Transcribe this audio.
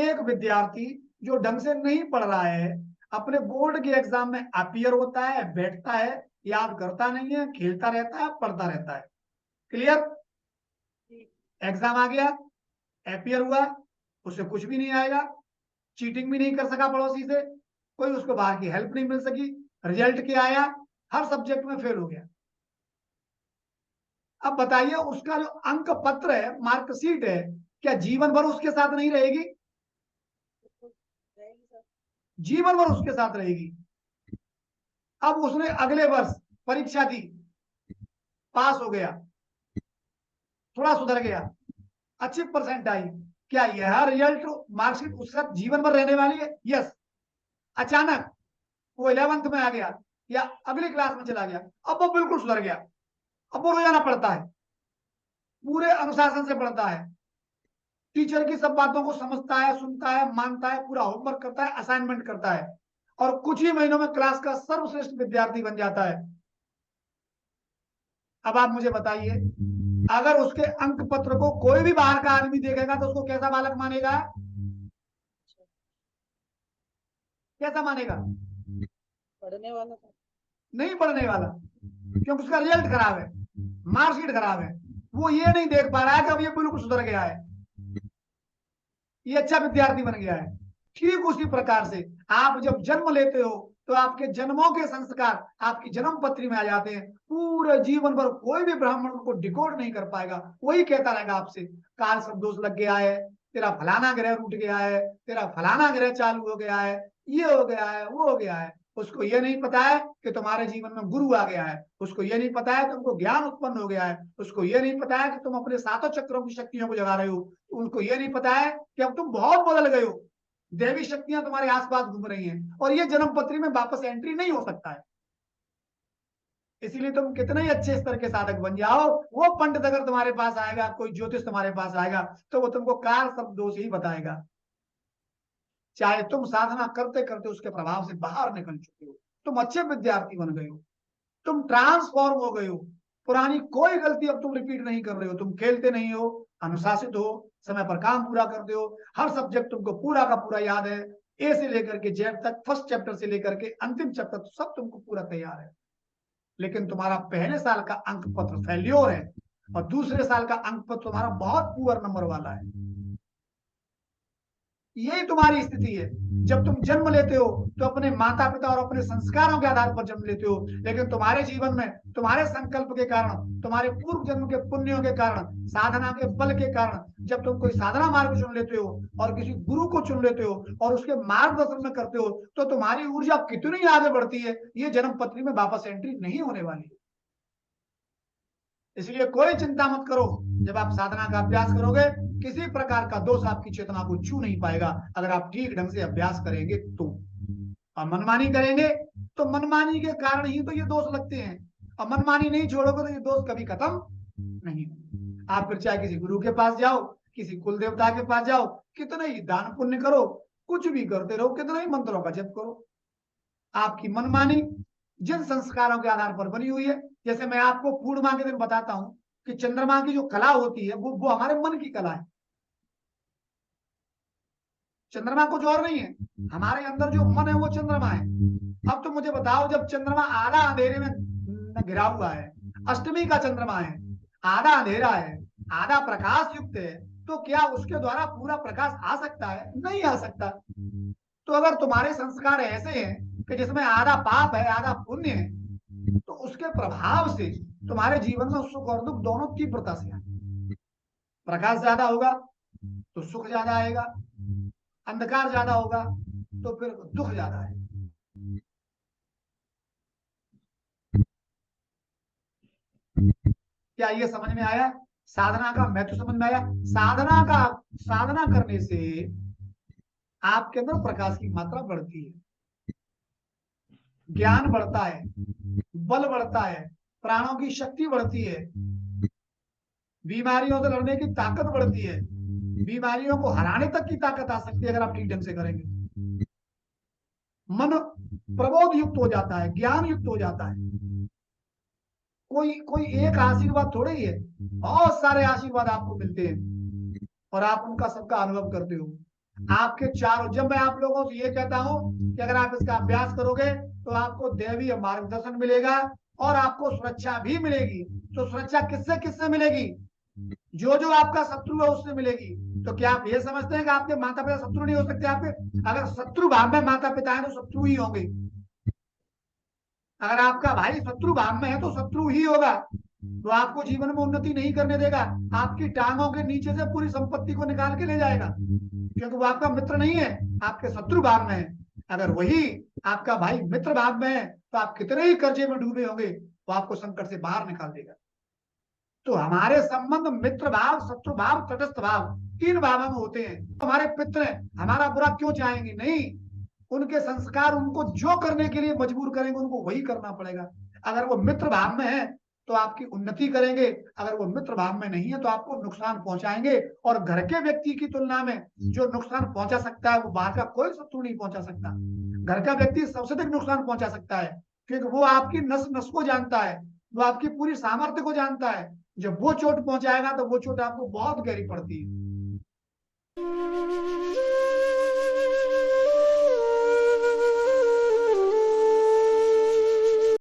एक विद्यार्थी जो ढंग से नहीं पढ़ रहा है, अपने बोर्ड के एग्जाम में अपीयर होता है, बैठता है, याद करता नहीं है, खेलता रहता है, पढ़ता रहता है। क्लियर? एग्जाम आ गया, अपीयर हुआ, उससे कुछ भी नहीं आएगा, चीटिंग भी नहीं कर सका पड़ोसी से, कोई उसको बाहर की हेल्प नहीं मिल सकी, रिजल्ट क्या आया? हर सब्जेक्ट में फेल हो गया। अब बताइए, उसका जो अंक पत्र है, मार्कशीट है, क्या जीवन भर उसके साथ नहीं रहेगी? जीवन भर उसके साथ रहेगी। अब उसने अगले वर्ष परीक्षा दी, पास हो गया, थोड़ा सुधर गया, अच्छी परसेंट आई, क्या यह रिजल्ट मार्कशीट उसके साथ जीवन भर रहने वाली है? यस। अचानक वो 11th में आ गया या अगली क्लास में चला गया, अब वो बिल्कुल सुधर गया, अब वो रोजाना पढ़ता है, पूरे अनुशासन से पढ़ता है, टीचर की सब बातों को समझता है, सुनता है, मानता है, पूरा होमवर्क करता है, असाइनमेंट करता है, और कुछ ही महीनों में क्लास का सर्वश्रेष्ठ विद्यार्थी बन जाता है। अब आप मुझे बताइए, अगर उसके अंक पत्र को कोई भी बाहर का आदमी देखेगा तो उसको कैसा बालक मानेगा? कैसा मानेगा? पढ़ने वाला था। नहीं पढ़ने वाला, क्योंकि उसका रिजल्ट खराब है, मार्कशीट खराब है। वो ये नहीं देख पा रहा है कि अब ये बिल्कुल सुधर गया है, ये अच्छा विद्यार्थी बन गया है। ठीक उसी प्रकार से आप जब जन्म लेते हो तो आपके जन्मों के संस्कार आपकी जन्म पत्री में आ जाते हैं। पूरे जीवन भर कोई भी ब्राह्मण को डिकोड नहीं कर पाएगा, वही कहता रहेगा आपसे, काल सब दोष लग गया है, तेरा फलाना ग्रह रूठ गया है, तेरा फलाना ग्रह चालू हो गया है, ये हो गया है, वो हो गया है। उसको ये नहीं पता है कि तुम्हारे जीवन में गुरु आ गया है, उसको ये नहीं पता है तुमको ज्ञान उत्पन्न हो गया है, उसको ये नहीं पता है कि तुम अपने सातों चक्रों की शक्तियों को जगा रहे हो, उनको ये नहीं पता है कि अब तुम बहुत बदल गए हो, देवी शक्तियां तुम्हारे आसपास घूम रही हैं, और ये जन्म पत्री में वापस एंट्री नहीं हो सकता है। इसीलिए तुम कितने ही अच्छे स्तर के साधक बन जाओ, वो पंडित अगर तुम्हारे पास आएगा, कोई ज्योतिष तुम्हारे पास आएगा, तो वो तुमको काल सब दोष ही बताएगा, चाहे तुम साधना करते करते उसके प्रभाव से बाहर निकल चुके हो, तुम अच्छे विद्यार्थी बन गए हो, तुम ट्रांसफॉर्म हो गए हो, पुरानी कोई गलती अब तुम रिपीट नहीं कर रहे हो, तुम खेलते नहीं हो, अनुशासित हो, समय पर काम पूरा करते हो, हर सब्जेक्ट तुमको पूरा का पूरा याद है, ए से लेकर के जेड तक, फर्स्ट चैप्टर से लेकर के अंतिम चैप्टर तक सब तुमको पूरा तैयार है। लेकिन तुम्हारा पहले साल का अंक पत्र फेल्योर है, और दूसरे साल का अंक पत्र तुम्हारा बहुत पुअर नंबर वाला है। यही तुम्हारी स्थिति है। जब तुम जन्म लेते हो तो अपने माता पिता और अपने संस्कारों के आधार पर जन्म लेते हो, लेकिन तुम्हारे जीवन में तुम्हारे संकल्प के कारण, तुम्हारे पूर्व जन्म के पुण्यों के कारण, साधना के बल के कारण, जब तुम कोई साधना मार्ग चुन लेते हो और किसी गुरु को चुन लेते हो और उसके मार्गदर्शन में करते हो, तो तुम्हारी ऊर्जा कितनी आगे बढ़ती है, ये जन्म पत्री में वापस एंट्री नहीं होने वाली है। इसलिए कोई चिंता मत करो, जब आप साधना का अभ्यास करोगे किसी प्रकार का दोष आपकी चेतना को छू नहीं पाएगा, अगर आप ठीक ढंग से अभ्यास करेंगे तो। और मनमानी करेंगे तो मनमानी के कारण ही तो ये दोष लगते हैं, और मनमानी नहीं छोड़ोगे तो ये दोष कभी खत्म नहीं। आप फिर चाहे किसी गुरु के पास जाओ, किसी कुल देवता के पास जाओ, कितने ही दान पुण्य करो, कुछ भी करते रहो, कितने ही मंत्रों का जप करो, आपकी मनमानी जिन संस्कारों के आधार पर बनी हुई है। जैसे मैं आपको पूर्णिमा के दिन बताता हूं कि चंद्रमा की जो कला होती है वो हमारे मन की कला है। चंद्रमा कुछ और नहीं है, हमारे अंदर जो मन है वो चंद्रमा है। अब तुम मुझे बताओ, जब चंद्रमा आधा अंधेरे में घिरा हुआ है, अष्टमी का चंद्रमा है, आधा अंधेरा है, आधा प्रकाश युक्त है, तो क्या उसके द्वारा पूरा प्रकाश आ सकता है? नहीं आ सकता। तो अगर तुम्हारे संस्कार ऐसे हैं कि जिसमें आधा पाप है आधा पुण्य है, तो उसके प्रभाव से तुम्हारे जीवन में सुख और दुख दोनों तीव्रता से आए। प्रकाश ज्यादा होगा तो सुख ज्यादा आएगा, अंधकार ज्यादा होगा तो फिर दुख ज्यादा है। क्या ये समझ में आया? साधना का महत्व समझ में आया? साधना करने से आपके अंदर प्रकाश की मात्रा बढ़ती है, ज्ञान बढ़ता है, बल बढ़ता है, प्राणों की शक्ति बढ़ती है, बीमारियों से लड़ने की ताकत बढ़ती है, बीमारियों को हराने तक की ताकत आ सकती है अगर आप ठीक ढंग से करेंगे। मन प्रबोध युक्त हो जाता है, ज्ञान युक्त हो जाता है। कोई कोई एक आशीर्वाद थोड़े ही है, बहुत सारे आशीर्वाद आपको मिलते हैं और आप उनका सबका अनुभव करते हो। आपके चारों, जब मैं आप लोगों से ये कहता हूं कि अगर आप इसका अभ्यास करोगे तो आपको दैवीय मार्गदर्शन मिलेगा और आपको सुरक्षा भी मिलेगी। तो सुरक्षा किससे किससे मिलेगी? जो जो आपका शत्रु है उससे मिलेगी। तो क्या आप ये समझते हैं कि आपके माता पिता शत्रु नहीं हो सकते आपके? अगर शत्रु भाव में माता पिता है तो शत्रु ही होंगे। अगर आपका भाई शत्रु भाव में है तो शत्रु ही होगा। तो आपको जीवन में उन्नति नहीं करने देगा, आपकी टांगों के नीचे से पूरी संपत्ति को निकाल के ले जाएगा, क्योंकि वो आपका मित्र नहीं है, आपके शत्रु भाव में है। अगर वही आपका भाई मित्र भाव में है तो आप कितने ही कर्जे में डूबे होंगे, वो आपको संकट से बाहर निकाल देगा। तो हमारे संबंध मित्र भाव, शत्रु भाव, तटस्थ भाव, तीन भावों में होते हैं। हमारे पित्र हमारा बुरा क्यों चाहेंगे? नहीं, उनके संस्कार उनको जो करने के लिए मजबूर करेंगे उनको वही करना पड़ेगा। अगर वो मित्र भाव में है तो आपकी उन्नति करेंगे, अगर वो मित्र भाव में नहीं है तो आपको नुकसान पहुंचाएंगे। और घर के व्यक्ति की तुलना में जो नुकसान पहुंचा सकता है वो बाहर का कोई शत्रु नहीं पहुंचा सकता। घर का व्यक्ति सबसे अधिक नुकसान पहुंचा सकता है, क्योंकि वो आपकी नस नस को जानता है, वो आपकी पूरी सामर्थ्य को जानता है। जब वो चोट पहुंचाएगा तो वो चोट आपको बहुत गहरी पड़ती है।